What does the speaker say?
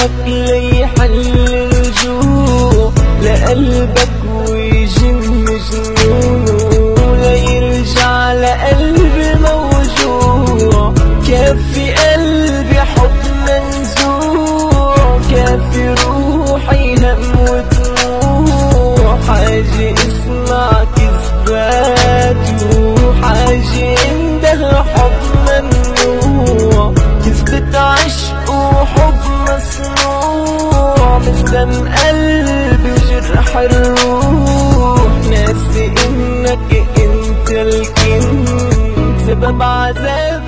همك ليحل الجوع لقلبك ويجن جنونه ليرجع لقلبي موجوع. كفي قلبي حب منزوع كفي روحي هم ودموع. حاجة اسمع كذبات وحاجة عندها حب ممنوع. كذبة عشق وحب مصنوع مثل قلبي وجرح الروح. ناسي انك انت الكنت سبب عذاب